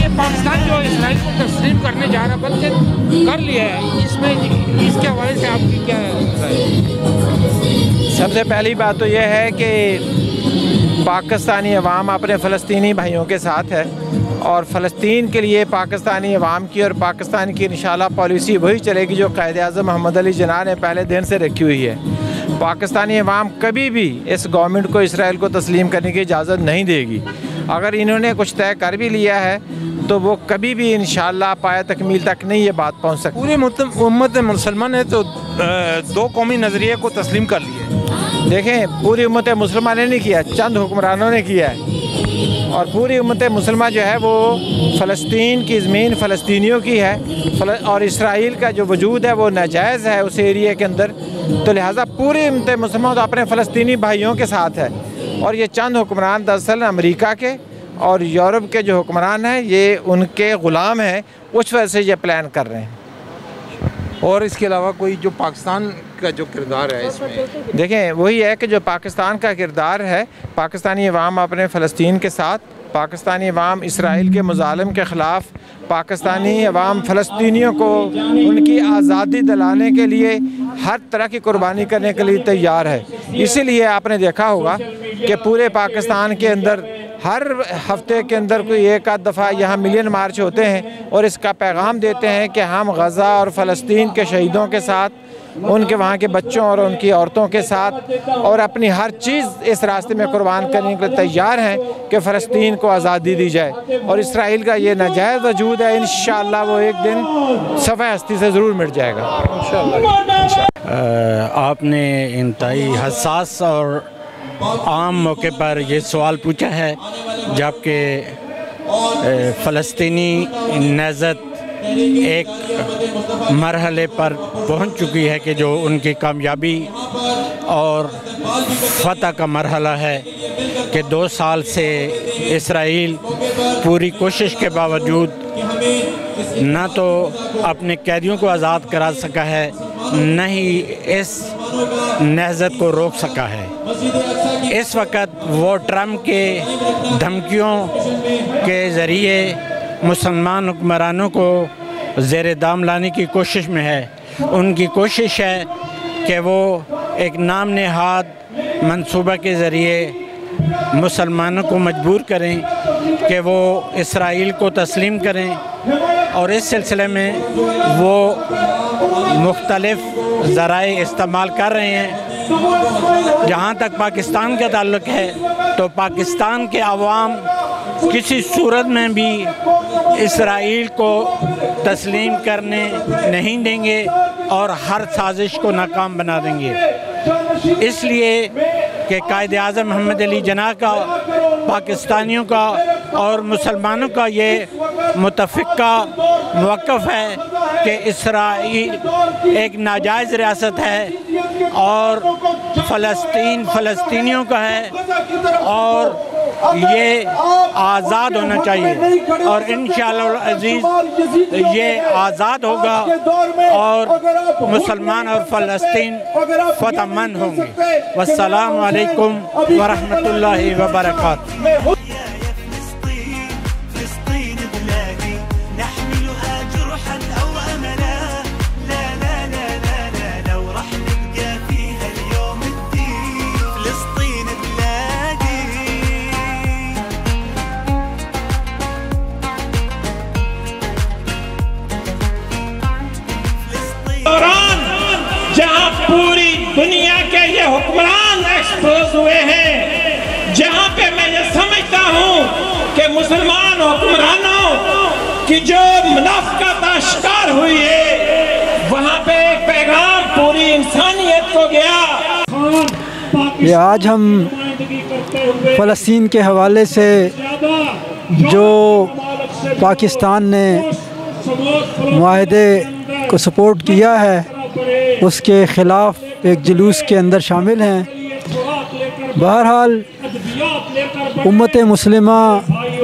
ये पाकिस्तान जो इसराइल को तस्लीम करने जा रहा बल्कि कर लिया है, इसमें इसके हवाले से आपकी क्या राय है? सबसे पहली बात तो यह है कि पाकिस्तानी अवाम अपने फ़लस्तीनी भाइयों के साथ है और फ़लस्तीन के लिए पाकिस्तानी अवाम की और पाकिस्तान की इंशाल्लाह पॉलिसी वही चलेगी जो कायद-ए-आज़म मोहम्मद अली जिन्ना ने पहले दिन से रखी हुई है। पाकिस्तानी अवाम कभी भी इस गवर्नमेंट को इसराइल को तस्लीम करने की इजाज़त नहीं देगी। अगर इन्होंने कुछ तय कर भी लिया है तो वो कभी भी इंशाल्लाह पाया तकमील तक नहीं ये बात पहुँच सकती। पूरी उम्मत मुसलमान ने तो दो कौमी नज़रिए को तस्लीम कर लिया। देखें, पूरी उम्मत मुसलमान ने नहीं किया, चंद हुक्मरानों ने किया है। और पूरी उम्मत मुसलमान जो है वो फ़लस्तीन की ज़मीन फ़लस्तीनियों की है और इसराइल का जो वजूद है वो नाजायज़ है उस एरिया के अंदर। तो लिहाजा पूरी उम्मत मुसलमान तो अपने फ़लस्तीनी भाइयों के साथ है। और ये चंद हुक्मरान दरअसल अमेरिका के और यूरोप के जो हुक्मरान हैं ये उनके ग़ुलाम हैं, उस वजह से ये प्लान कर रहे हैं। और इसके अलावा कोई जो पाकिस्तान का जो किरदार है इसमें, देखें वही है कि जो पाकिस्तान का किरदार है, पाकिस्तानी अवाम अपने फ़लस्तीन के साथ, पाकिस्तानी अवाम इसराइल के मुज़ालिम के ख़िलाफ़, पाकिस्तानी अवाम फ़लस्तीनियों को उनकी आज़ादी दिलाने के लिए हर तरह की कुर्बानी करने के लिए तैयार है। इसीलिए आपने देखा होगा कि पूरे पाकिस्तान के अंदर हर हफ्ते के अंदर कोई एक आध दफ़ा यहाँ मिलियन मार्च होते हैं और इसका पैगाम देते हैं कि हम गज़ा और फ़लस्तीन के शहीदों के साथ, उनके वहाँ के बच्चों और उनकी औरतों के साथ और अपनी हर चीज़ इस रास्ते में कुर्बान करने के लिए तैयार हैं कि फ़लस्तीन को आज़ादी दी जाए। और इसराइल का ये नाजायज़ वजूद है, इंशाअल्लाह वो एक दिन सफ़े हस्ती से ज़रूर मिट जाएगा इंशाअल्लाह। आपने इंतहाई हसास और आम मौके पर ये सवाल पूछा है, जबकि फ़लस्तीनी नहज़त एक मरहले पर पहुंच चुकी है कि जो उनकी कामयाबी और फ़तह का मरहला है कि 2 साल से इसराइल पूरी कोशिश के बावजूद न तो अपने कैदियों को आज़ाद करा सका है, न ही इस नहज़त को रोक सका है। इस वक्त वो ट्रम्प के धमकियों के ज़रिए मुसलमान हुक्मरानों को ज़ेर दाम लाने की कोशिश में है। उनकी कोशिश है कि वो एक नाम नेहाद मंसूबा के ज़रिए मुसलमानों को मजबूर करें कि वो इसराइल को तस्लीम करें और इस सिलसिले में वो मुख्तलिफ़ ज़राए इस्तेमाल कर रहे हैं। जहाँ तक पाकिस्तान का ताल्लुक़ है तो पाकिस्तान के अवाम किसी सूरत में भी इसराइल को तस्लीम करने नहीं देंगे और हर साजिश को नाकाम बना देंगे। इसलिए कि कायद-ए-आज़म मोहम्मद अली जिन्ना का, पाकिस्तानियों का और मुसलमानों का ये मुतफ़िक़ा मौक़िफ़ है कि इसराइल एक नाजायज़ रियासत है और फ़लस्तीन फ़लस्तीनियों का है और ये आज़ाद होना चाहिए और इंशाअल्लाह अज़ीज़ ये आज़ाद होगा और मुसलमान और फ़लस्तीन फ़तहमंद होंगे। वस्सलामु अलैकुम वरहमतुल्लाहि वबरकातुहू। जहां पूरी दुनिया के ये एक्सपोज हुए हैं, जहां पे मैं ये समझता हूं कि मुसलमान हुक्मरानों की जो मुनाफिकत आश्कार हुई है, वहां पे एक पैगाम पूरी इंसानियत को गया। ये आज हम फ़लस्तीन के हवाले से जो पाकिस्तान ने मुआहदे को सपोर्ट किया है उसके ख़िलाफ़ एक जुलूस के अंदर शामिल हैं। बहरहाल उम्मत मुस्लिमा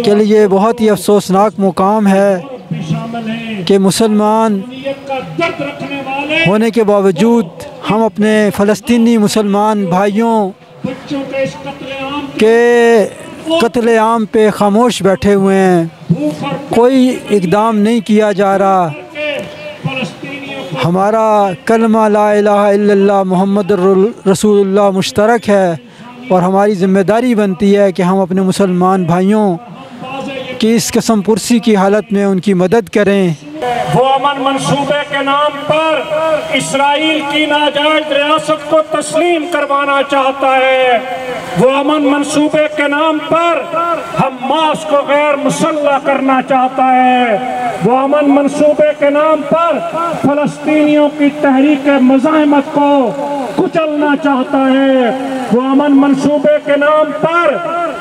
के लिए बहुत ही अफसोसनाक मुकाम है कि मुसलमान होने के बावजूद हम अपने फ़लस्तीनी मुसलमान भाइयों के कत्लेआम पे खामोश बैठे हुए हैं। कोई इक़दाम नहीं किया जा रहा। हमारा कलमा ला इलाहा इल्लल्लाह मुहम्मद रसूलुल्लाह मुश्तरक है और हमारी ज़िम्मेदारी बनती है कि हम अपने मुसलमान भाइयों की इस कसम पुरसी की हालत में उनकी मदद करें। वो अमन मंसूबे के नाम पर इस्राइल की नाजायज रियासत को तस्लीम करवाना चाहता है। वो अमन मंसूबे के नाम पर हमास को गैर मुसल्लह करना चाहता है। वो अमन मंसूबे के नाम पर फलस्तीनियों की तहरीक मज़ाहमत को कुचलना चाहता है। वो अमन मंसूबे के नाम पर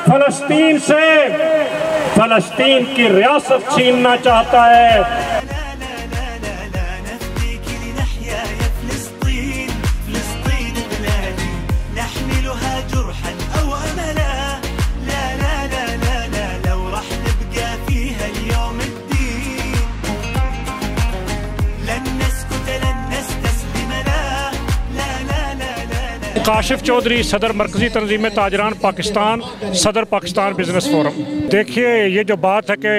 फलस्तीन से फलस्तीन की रियासत छीनना चाहता है। काशिफ चौधरी, सदर मरकज़ी तंजीम ताजरान पाकिस्तान, सदर पाकिस्तान बिजनेस फोरम। देखिए, ये जो बात है कि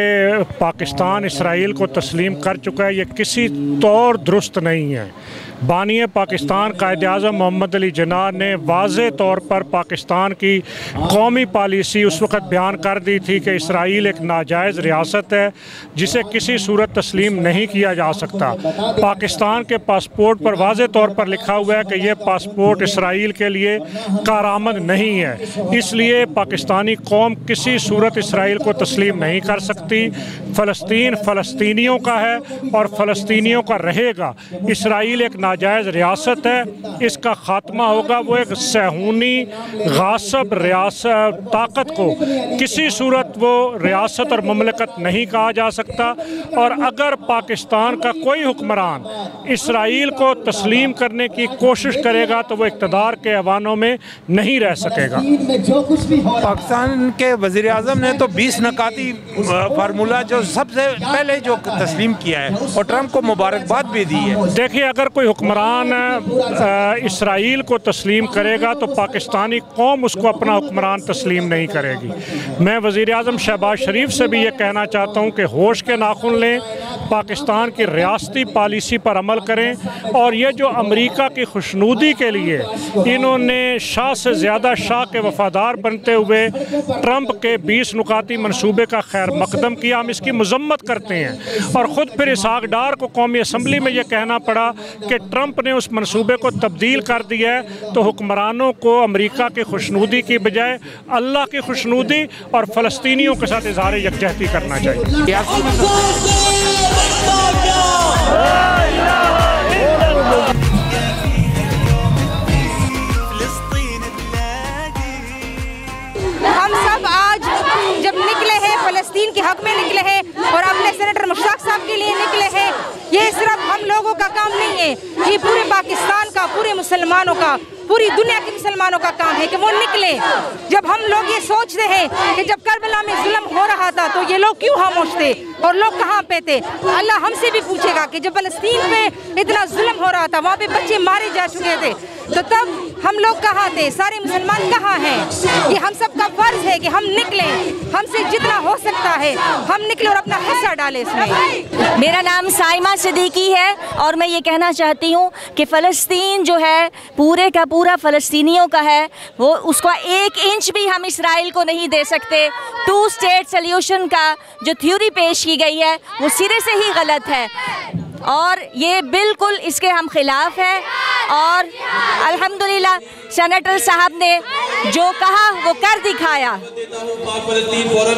पाकिस्तान इसराइल को तस्लीम कर चुका है, ये किसी तौर दुरुस्त नहीं है। बानी पाकिस्तान कायद-ए-आज़म मोहम्मद अली जिन्ना ने वाज़े तौर पर पाकिस्तान की कौमी पॉलिसी उस वक़्त बयान कर दी थी कि इसराइल एक नाजायज़ रियासत है जिसे किसी सूरत तस्लीम नहीं किया जा सकता। पाकिस्तान के पासपोर्ट पर वाज़े तौर पर लिखा हुआ है कि यह पासपोर्ट इसराइल के लिए कारआमद नहीं है, इसलिए पाकिस्तानी कौम किसी सूरत इसराइल को तस्लीम नहीं कर सकती। फ़लस्तीन फ़लस्तीनियों का है और फ़लस्तीनियों का रहेगा। इसराइल एक नाजायज़ रियासत है, इसका ख़ात्मा होगा। वो एक सहूनी गासब रियासत ताकत को किसी सूरत वो रियासत और ममलकत नहीं कहा जा सकता। और अगर पाकिस्तान का कोई हुक्मरान इसराइल को तस्लीम करने की कोशिश करेगा तो वो इक़्तिदार के ऐवानों में नहीं रह सकेगा। पाकिस्तान के वज़ीर आज़म ने तो 20 नकाती फार्मूला जो सबसे पहले जो तस्लीम किया है और ट्रंप को मुबारकबाद भी दी है। देखिए, अगर कोई हुक्मरान इसराइल को तस्लीम करेगा तो पाकिस्तानी कौम उसको अपना हुक्मरान तस्लीम नहीं करेगी। मैं वज़ीर आज़म शहबाज शरीफ से भी ये कहना चाहता हूँ कि होश के नाखुन लें, पाकिस्तान की रियासती पॉलिसी पर अमल करें। और ये जो अमेरिका की खुशनुदी के लिए इन्होंने शाह से ज़्यादा शाह के वफ़ादार बनते हुए ट्रंप के 20 नुकाती मनसूबे का खैर मकदम किया, हम इसकी मजम्मत करते हैं। और ख़ुद फिर इसहाक डार को कौमी असम्बली में यह कहना पड़ा कि ट्रंप ने उस मनसूबे को तब्दील कर दिया है। तो हुक्मरानों को अमेरिका की खुशनुदी की बजाय अल्लाह की खुशनुदी और फ़लस्तीनियों के साथ इज़हार यकजहती करना चाहिए। हम सब आज जब निकले हैं फ़लस्तीन के हक़ में निकले हैं और अपने सेनेटर मुश्ताक साहब के लिए निकले हैं। ये सिर्फ हम लोगों का काम नहीं है, ये पूरे पाकिस्तान का, पूरे मुसलमानों का, पूरी दुनिया के मुसलमानों का काम है कि वो निकले। जब हम लोग ये सोचते हैं कि जब करबला में जुल्म हो रहा था तो ये लोग क्यों खामोश थे और लोग कहाँ पे थे, अल्लाह हमसे भी पूछेगा कि जब फ़लस्तीन पे इतना जुल्म हो रहा था, वहाँ पे बच्चे मारे जा चुके थे, तो तब हम लोग कहाँ थे, सारे मुसलमान कहाँ हैं। ये हम सब का फर्ज है कि हम निकलें, हमसे जितना हो सकता है हम निकले और अपना हिस्सा डालें इसमें। मेरा नाम साइमा सिद्दीकी है और मैं ये कहना चाहती हूँ कि फ़लस्तीन जो है पूरे का पूरा फ़लस्तीनियों का है, वो उसका 1 इंच भी हम इसराइल को नहीं दे सकते। 2 स्टेट सल्यूशन का जो थ्योरी पेश की गई है वो सिरे से ही गलत है और ये बिल्कुल इसके हम खिलाफ हैं। और अल्हम्दुलिल्लाह सेनेटर साहब ने जो कहा वो कर दिखाया।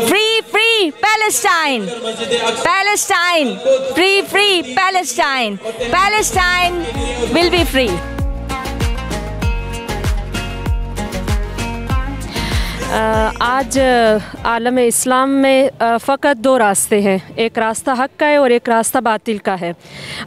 Free free Palestine, Palestine, free free Palestine, Palestine will be free. आज आलम इस्लाम में फ़कत दो रास्ते हैं, एक रास्ता हक़ का है और एक रास्ता बातिल का है।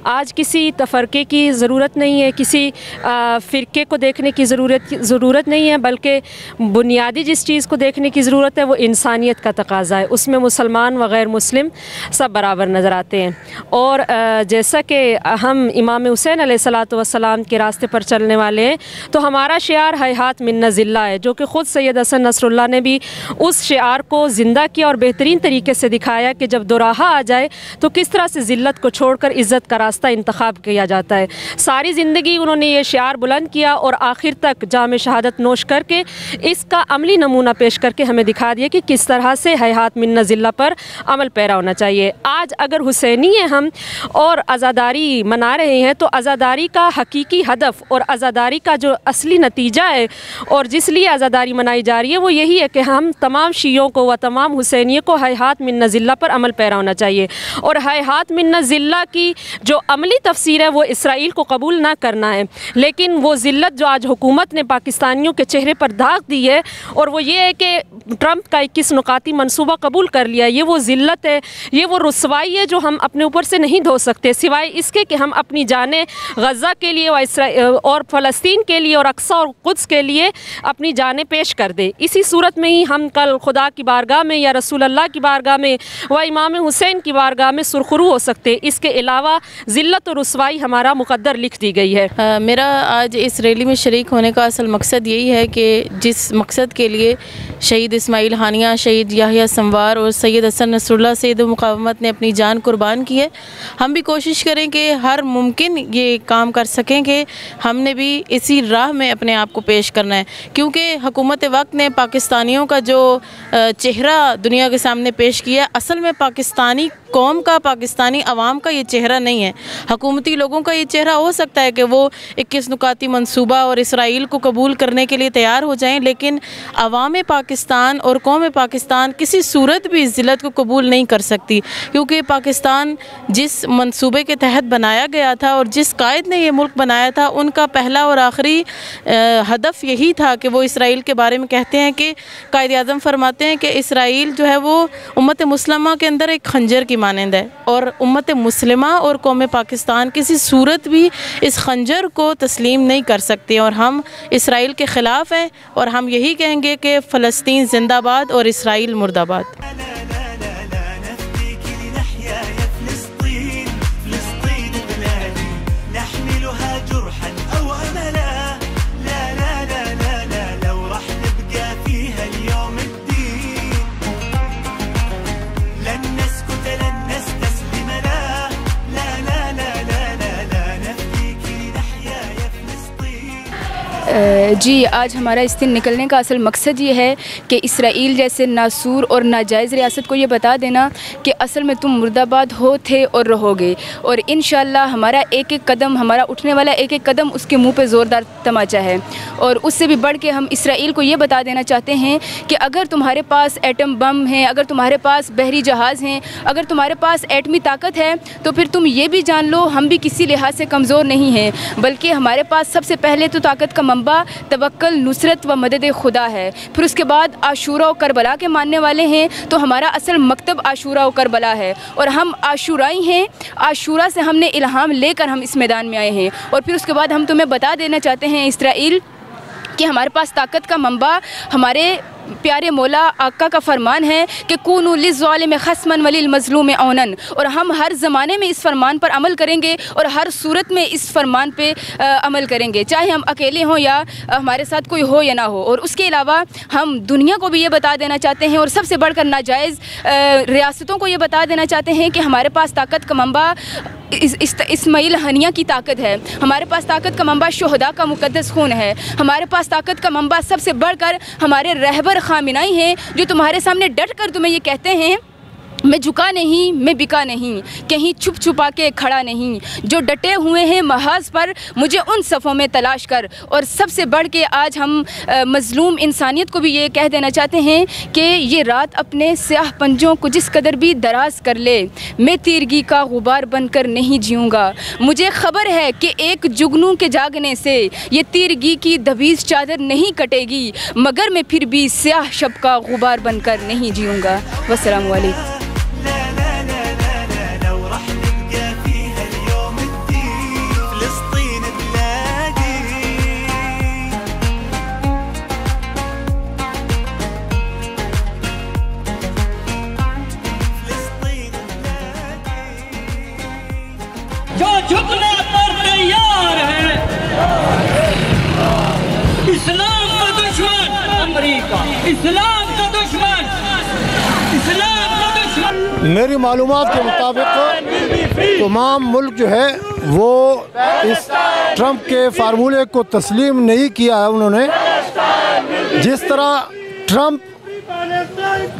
आज किसी तफ़रक़े की ज़रूरत नहीं है, किसी फ़िरक़े को देखने की ज़रूरत नहीं है, बल्कि बुनियादी जिस चीज़ को देखने की ज़रूरत है वो इंसानियत का तकाज़ा है। उसमें मुसलमान व गैर मुस्लिम सब बराबर नज़र आते हैं। और जैसा कि हम इमाम हुसैन अलैहिस्सलातु वस्सलाम के रास्ते पर चलने वाले हैं, तो हमारा शिआर हैहात मिन्ना ज़िल्ला है, जो कि ख़ुद सैयद हसन नसरुल्लाह ने भी उस शिआर को ज़िंदा किया और बेहतरीन तरीके से दिखाया कि जब दोराहा आ जाए तो किस तरह से ज़िल्लत को छोड़कर इज़्ज़त का रास्ता इंतखाब किया जाता है। सारी ज़िंदगी उन्होंने ये शिआर बुलंद किया और आखिर तक जाम शहादत नोश करके इसका अमली नमूना पेश करके हमें दिखा दिया कि किस तरह से हैहात मिन्ना ज़िल्ला पर अमल पैरा होना चाहिए। आज अगर हुसैनी हैं हम और आज़ादारी मना रहे हैं, तो आज़ादारी का हकीकी हदफ और आज़ादारी का जो असली नतीजा है और जिस लिए आज़ादारी मनाई जा रही है वो यही है कि हम तमाम शीयों को व तमाम हुसैनियों को हैहात मिन्ना ज़िल्ला पर अमल पैरा होना चाहिए। और हैहात मिन्ना ज़िल्ला की जो अमली तफसीर है वो इसराइल को कबूल ना करना है, लेकिन वो ज़िल्लत जो आज हुकूमत ने पाकिस्तानियों के चेहरे पर दाग दी है और वो ये है कि ट्रंप का 21 नुकाती मनसूबा कबूल कर लिया, ये वो ज़िल्लत है, ये वो रुसवाई है जो हम अपने ऊपर से नहीं धो सकते, सिवाय इसके कि हम अपनी जानें गज़ा के लिए और फ़लस्तीन के लिए और अक्सा और कुद्स के लिए अपनी जानें पेश कर दे। इसी सूरत में ही हम कल खुदा की बारगाह में या रसूल अल्लाह की बारगाह में व इमाम हुसैन की बारगाह में सुरखरू हो सकते। इसके अलावा ज़िल्लत और रुसवाई हमारा मुक़द्दर लिख दी गई है। मेरा आज इस रैली में शरीक होने का असल मकसद यही है कि जिस मकसद के लिए शहीद इस्माइल हानिया, शहीद याहिया संवार और सैयद हसन नसरुल्लाह सैयद मुक़ावमत ने अपनी जान कुर्बान की है, हम भी कोशिश करें कि हर मुमकिन ये काम कर सकें कि हमने भी इसी राह में अपने आप को पेश करना है। क्योंकि हुकूमत वक्त ने पाकिस्तानियों का जो चेहरा दुनिया के सामने पेश किया, असल में पाकिस्तानी कौम का, पाकिस्तानी अवाम का ये चेहरा नहीं है। हुकूमती लोगों का ये चेहरा हो सकता है कि वो 21 नुकाती मनसूबा और इसराइल को कबूल करने के लिए तैयार हो जाएं, लेकिन अवाम पाकिस्तान और कौम पाकिस्तान किसी सूरत भी इस ज़िल्लत को कबूल नहीं कर सकती। क्योंकि पाकिस्तान जिस मनसूबे के तहत बनाया गया था और जिस कायद ने ये मुल्क बनाया था, उनका पहला और आखिरी हदफ यही था कि वो इसराइल के बारे में कहते हैं कि कायद आज़म फरमाते हैं कि इसराइल जो है वो उम्मत मुस्लिमा के अंदर एक खंजर की मानंद है और उम्मत मुस्लिमा और कौम पाकिस्तान किसी सूरत भी इस खंजर को तस्लीम नहीं कर सकते। और हम इसराइल के ख़िलाफ़ हैं और हम यही कहेंगे कि फ़लस्तीन जिंदाबाद और इसराइल मुर्दाबाद। जी, आज हमारा इस दिन निकलने का असल मकसद ये है कि इसराइल जैसे नासूर और नाजायज़ रियासत को ये बता देना कि असल में तुम मुर्दाबाद हो, थे और रहोगे। और इंशाअल्लाह हमारा एक एक कदम, हमारा उठने वाला एक एक कदम उसके मुंह पे ज़ोरदार तमाचा है। और उससे भी बढ़ के हम इसराइल को ये बता देना चाहते हैं कि अगर तुम्हारे पास एटम बम हैं, अगर तुम्हारे पास बहरी जहाज़ हैं, अगर तुम्हारे पास एटमी ताकत है, तो फिर तुम ये भी जान लो हम भी किसी लिहाज से कमज़ोर नहीं हैं, बल्कि हमारे पास सबसे पहले तो ताकत का मंबा तवक्कुल, नुसरत व मदद खुदा है। फिर उसके बाद आशूरा और करबला के मानने वाले हैं, तो हमारा असल मकतब आशूरा और करबला है और हम आशूराई हैं। आशूरा से हमने इल्हाम लेकर हम इस मैदान में आए हैं। और फिर उसके बाद हम तुम्हें बता देना चाहते हैं इसराइल कि हमारे पास ताकत का मंबा हमारे प्यारे मौला आका का फरमान है कि कूनू लिज़्ज़ालिम खस्मन वलिल मज़लूम औनन। और हम हर ज़माने में इस फरमान पर अमल करेंगे और हर सूरत में इस फरमान पे अमल करेंगे, चाहे हम अकेले हों या हमारे साथ कोई हो या ना हो। और उसके अलावा हम दुनिया को भी ये बता देना चाहते हैं और सबसे बढ़कर नाजायज़ रियासतों को ये बता देना चाहते हैं कि हमारे पास ताकत का मंबा इस्माइल हानिया की ताकत है, हमारे पास ताकत का मंबा शुहदा का मुकद्दस खून है, हमारे पास ताकत का मंबा सबसे बढ़कर हमारे रहबर खामिनाई हैं, जो तुम्हारे सामने डट कर तुम्हें ये कहते हैं मैं झुका नहीं, मैं बिका नहीं, कहीं छुप छुपा के खड़ा नहीं, जो डटे हुए हैं महाज पर मुझे उन सफ़ों में तलाश कर। और सबसे बढ़ के आज हम मज़लूम इंसानियत को भी ये कह देना चाहते हैं कि ये रात अपने स्याह पंजों को जिस कदर भी दराज कर ले, मैं तीरगी का गुबार बनकर नहीं जीऊँगा। मुझे खबर है कि एक जुगनू के जागने से ये तीरगी की दबीज़ चादर नहीं कटेगी, मगर मैं फिर भी स्याह शब का गुबार बनकर नहीं जीऊँगा। वस्सलामु अलैकुम। जो झुकने पर तैयार है, इस्लाम का दुश्मन अमेरिका, इस्लाम का दुश्मन, इस्लाम का दुश्मन। मेरी मालूमात के मुताबिक तमाम मुल्क जो है वो इस ट्रंप के फार्मूले को तस्लीम नहीं किया है। उन्होंने जिस तरह ट्रंप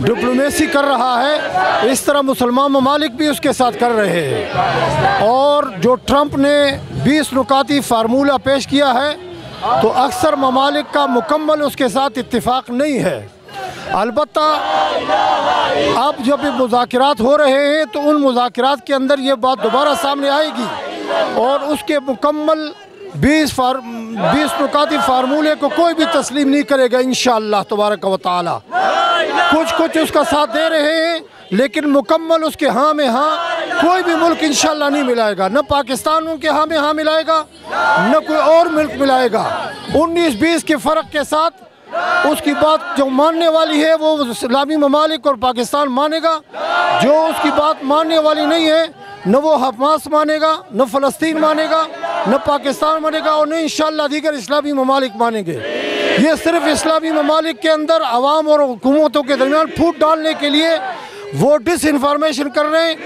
डिप्लोमेसी कर रहा है, इस तरह मुसलमान ममालिक भी उसके साथ कर रहे हैं। और जो ट्रंप ने 20 नुकाती फार्मूला पेश किया है, तो अक्सर ममालिक का मुकम्मल उसके साथ इत्तिफाक नहीं है। अलबत्ता अब जब ये मुज़ाकरात हो रहे हैं, तो उन मुज़ाकरात के अंदर ये बात दोबारा सामने आएगी और उसके मुकम्मल 20 नुकाती फार्मूले को कोई भी तस्लीम नहीं करेगा इंशाअल्लाह तबारक व तआला। कुछ उसका साथ दे रहे हैं, लेकिन मुकम्मल उसके हाँ में हाँ कोई भी मुल्क इंशाअल्लाह नहीं मिलाएगा। न पाकिस्तान उनके हाँ में हाँ मिलाएगा, न कोई और मुल्क मिलाएगा। 19-20 के फ़र्क के साथ उसकी बात जो मानने वाली है वो इस्लामी ममालिक और पाकिस्तान मानेगा। जो उसकी बात मानने वाली नहीं है, न वो हमास मानेगा, न फ़लस्तीन मानेगा, न पाकिस्तान मानेगा और न इंशाअल्लाह दीगर इस्लामी ममालिक मानेंगे। ये सिर्फ इस्लामी ममालिक के अंदर अवाम और हुकूमतों के दरमियान फूट डालने के लिए वो डिसइंफॉर्मेशन कर रहे हैं।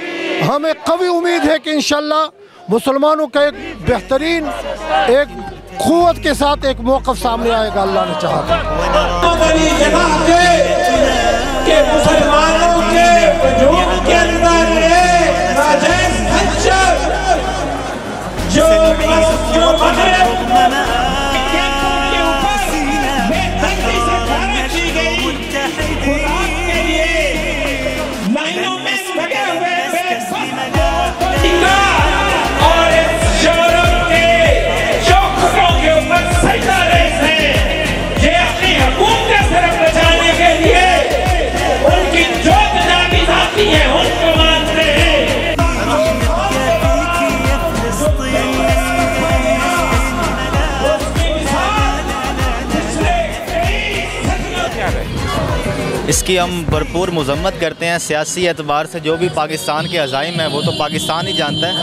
हमें कवी उम्मीद है कि इंशाअल्लाह मुसलमानों का एक बेहतरीन एक क़ुव्वत के साथ एक मौक़िफ़ सामने आएगा, अल्लाह ने चाहा के मुसलमानों के वजूद के अंदर नाजायज़ खंजर जो इसकी हम भरपूर मज़म्मत करते हैं। सियासी एतबार से जो भी पाकिस्तान के अज़ाइम हैं वो तो पाकिस्तान ही जानता है,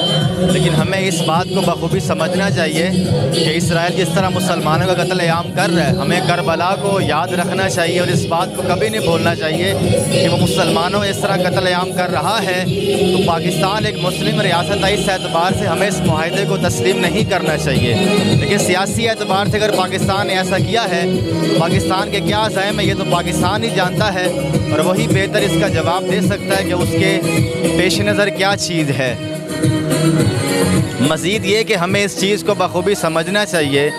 लेकिन हमें इस बात को बखूबी समझना चाहिए कि इसराइल जिस तरह मुसलमानों का कत्ल-ए-आम कर रहा है, हमें करबला को याद रखना चाहिए और इस बात को कभी नहीं भूलना चाहिए कि वो मुसलमानों इस तरह कत्ल-ए-आम कर रहा है तो पाकिस्तान एक मुस्लिम रियासत है। इस एतबार से हमें इस मुआहदे को तस्लीम नहीं करना चाहिए। लेकिन सियासी एतबार से अगर पाकिस्तान ने ऐसा किया है, पाकिस्तान के क्या अज़ाइम है ये तो पाकिस्तान ही जानता है और वही बेहतर इसका जवाब दे सकता है कि उसके पेश नज़र क्या चीज़ है। मज़ीद ये कि हमें इस चीज़ को बखूबी समझना चाहिए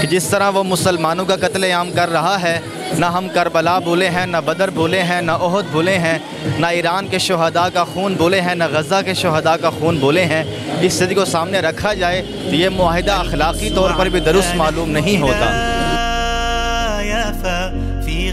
कि जिस तरह वो मुसलमानों का कत्ल-ए-आम कर रहा है, ना हम करबला भूले हैं, ना बदर भूले हैं, ना ओहद भूले हैं, ना ईरान के शुहदा का खून भूले हैं, ना गज़ा के शुहदा का खून भूले हैं। इस स्थिति को सामने रखा जाए तो ये मुआहिदा अखलाकी तौर पर भी दुरुस्त मालूम नहीं होता।